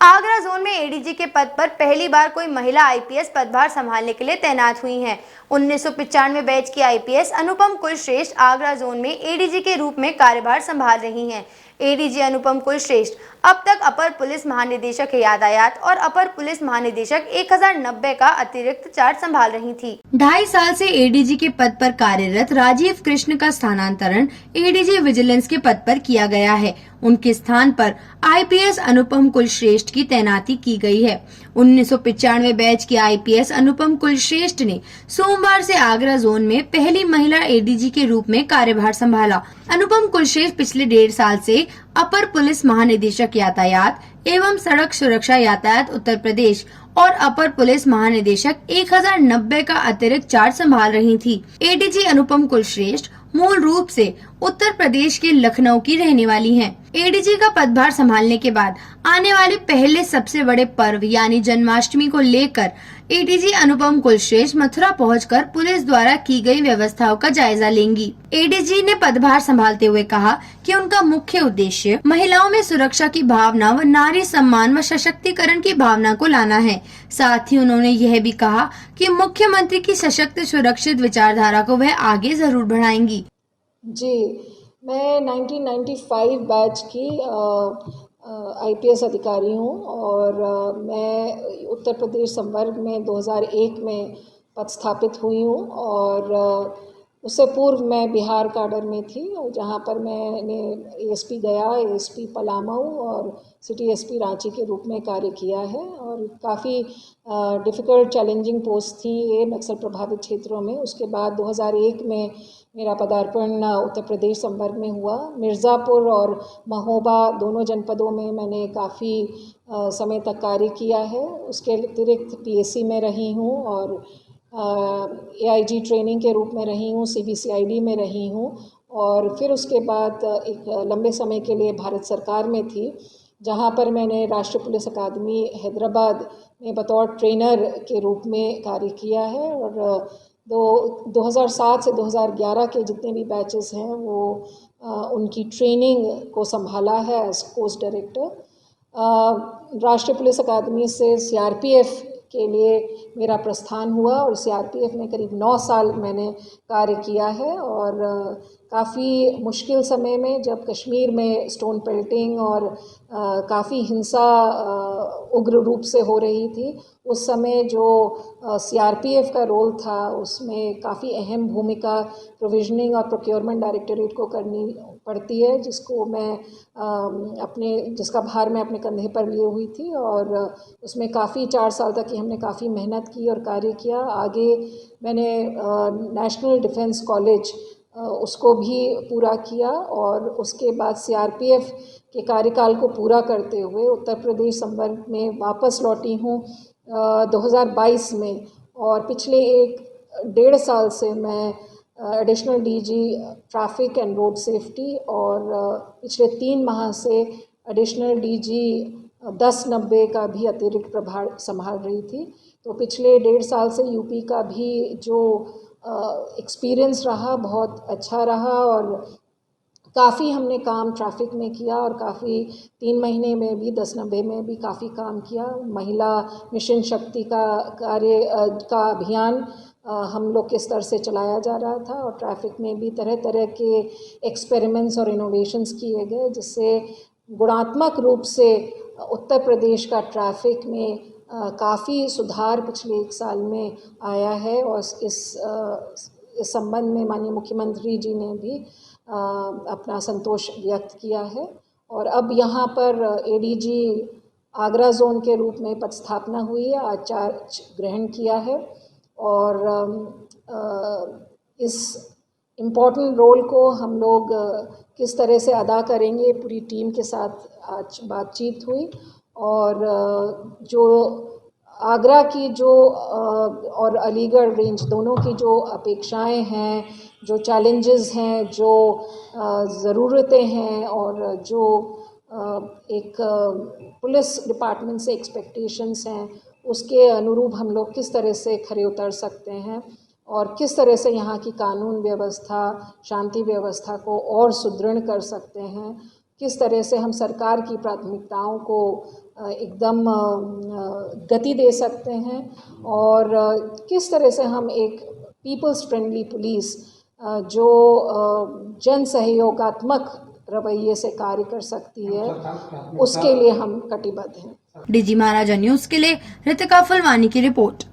Agra zone में ADG के पद पर पहली बार कोई महिला आईपीएस पदभार संभालने के लिए तैनात हुई हैं। 1995 बैच की आईपीएस अनुपम कुलश्रेष्ठ आगरा जोन में एडीजी के रूप में कार्यभार संभाल रही हैं। एडीजी अनुपम कुलश्रेष्ठ अब तक अपर पुलिस महानिदेशक यातायात और अपर पुलिस महानिदेशक 1090 का अतिरिक्त चार्ज संभाल रही थी। 2.5 साल से एडीजी के पद पर कार्यरत राजीव कृष्ण का स्थानांतरण एडीजी विजिलेंस के पद पर किया गया है। उनके स्थान पर आईपीएस अनुपम कुलश्रेष्ठ की तैनाती की गई है। 1995 बैच की आईपीएस अनुपम कुलश्रेष्ठ ने सोमवार से आगरा जोन में पहली महिला एडीजी के रूप में कार्यभार संभाला। अनुपम कुलश्रेष्ठ पिछले 1.5 साल से अपर पुलिस महानिदेशक यातायात एवं सड़क सुरक्षा यातायात उत्तर प्रदेश और अपर पुलिस महानिदेशक 1090 का अतिरिक्त चार्ज संभाल रही थी। एडीजी अनुपम कुलश्रेष्ठ मूल रूप से उत्तर प्रदेश के लखनऊ की रहने वाली हैं। एडीजी का पदभार संभालने के बाद आने वाले पहले सबसे बड़े पर्व यानी जन्माष्टमी को लेकर एडीजी अनुपम कुलश्रेष्ठ मथुरा पहुंचकर पुलिस द्वारा की गई व्यवस्थाओं का जायजा लेंगी। एडीजी ने पदभार संभालते हुए कहा कि उनका मुख्य उद्देश्य महिलाओं में सुरक्षा की भावना व नारी सम्मान व सशक्तिकरण की भावना को लाना है। साथ ही उन्होंने यह भी कहा कि मुख्यमंत्री की सशक्त सुरक्षित विचारधारा को वह आगे जरूर बढ़ाएंगी। जी, मैं 1995 बैच की आईपीएस अधिकारी हूँ और मैं उत्तर प्रदेश संवर्ग में 2001 में पदस्थापित हुई हूँ और उससे पूर्व मैं बिहार काडर में थी, जहाँ पर मैंने एएसपी गया, एएसपी पलामू और सिटी एसपी रांची के रूप में कार्य किया है और काफ़ी डिफ़िकल्ट चैलेंजिंग पोस्ट थी ये नक्सल प्रभावित क्षेत्रों में। उसके बाद 2001 में मेरा पदार्पण उत्तर प्रदेश संवर्ग में हुआ। मिर्ज़ापुर और महोबा दोनों जनपदों में मैंने काफ़ी समय तक कार्य किया है। उसके अतिरिक्त पीएसी में रही हूँ और एआईजी ट्रेनिंग के रूप में रही हूँ, सीबीसीआईडी में रही हूँ और फिर उसके बाद एक लंबे समय के लिए भारत सरकार में थी, जहाँ पर मैंने राष्ट्रीय पुलिस अकादमी हैदराबाद में बतौर ट्रेनर के रूप में कार्य किया है और 2007 से 2011 के जितने भी बैचेस हैं वो उनकी ट्रेनिंग को संभाला है एज कोर्स डायरेक्टर। राष्ट्रीय पुलिस अकादमी से सीआरपीएफ के लिए मेरा प्रस्थान हुआ और सीआरपीएफ में करीब 9 साल मैंने कार्य किया है और काफ़ी मुश्किल समय में जब कश्मीर में स्टोन पेल्टिंग और काफ़ी हिंसा उग्र रूप से हो रही थी, उस समय जो सीआरपीएफ का रोल था उसमें काफ़ी अहम भूमिका प्रोविजनिंग और प्रोक्योरमेंट डायरेक्टरेट को करनी पड़ती है, जिसका भार मैं अपने कंधे पर लिए हुई थी और उसमें काफ़ी 4 साल तक ही हमने काफ़ी मेहनत की और कार्य किया। आगे मैंने नेशनल डिफेंस कॉलेज उसको भी पूरा किया और उसके बाद सीआरपीएफ के कार्यकाल को पूरा करते हुए उत्तर प्रदेश संवर्ग में वापस लौटी हूँ 2022 में और पिछले 1.5 साल से मैं additional DG traffic and road safety और पिछले 3 माह से एडिशनल डीजी 1090 का भी अतिरिक्त प्रभार संभाल रही थी। तो पिछले 1.5 साल से यूपी का भी जो एक्सपीरियंस रहा बहुत अच्छा रहा और काफ़ी हमने काम ट्रैफिक में किया और काफ़ी 3 महीने में भी 1090 में भी काफ़ी काम किया। महिला मिशन शक्ति का कार्य का अभियान हम लोग के स्तर से चलाया जा रहा था और ट्रैफिक में भी तरह तरह के एक्सपेरिमेंट्स और इनोवेशंस किए गए, जिससे गुणात्मक रूप से उत्तर प्रदेश का ट्रैफिक में काफ़ी सुधार पिछले 1 साल में आया है और इस संबंध में माननीय मुख्यमंत्री जी ने भी अपना संतोष व्यक्त किया है और अब यहाँ पर एडीजी आगरा जोन के रूप में पदस्थापना हुई है, आज चार्ज ग्रहण किया है और इस इम्पॉर्टेंट रोल को हम लोग किस तरह से अदा करेंगे पूरी टीम के साथ आज बातचीत हुई और जो आगरा की जो और अलीगढ़ रेंज दोनों की जो अपेक्षाएं हैं, जो चैलेंजेस हैं, जो ज़रूरतें हैं और जो एक पुलिस डिपार्टमेंट से एक्सपेक्टेशंस हैं, उसके अनुरूप हम लोग किस तरह से खरे उतर सकते हैं और किस तरह से यहाँ की कानून व्यवस्था, शांति व्यवस्था को और सुदृढ़ कर सकते हैं, किस तरह से हम सरकार की प्राथमिकताओं को एकदम गति दे सकते हैं और किस तरह से हम एक पीपल्स फ्रेंडली पुलिस जो जन सहयोगात्मक रवैये से कार्य कर सकती है, उसके लिए हम कटिबद्ध हैं। डीजी महाराजा न्यूज के लिए रितिका फुलवानी की रिपोर्ट।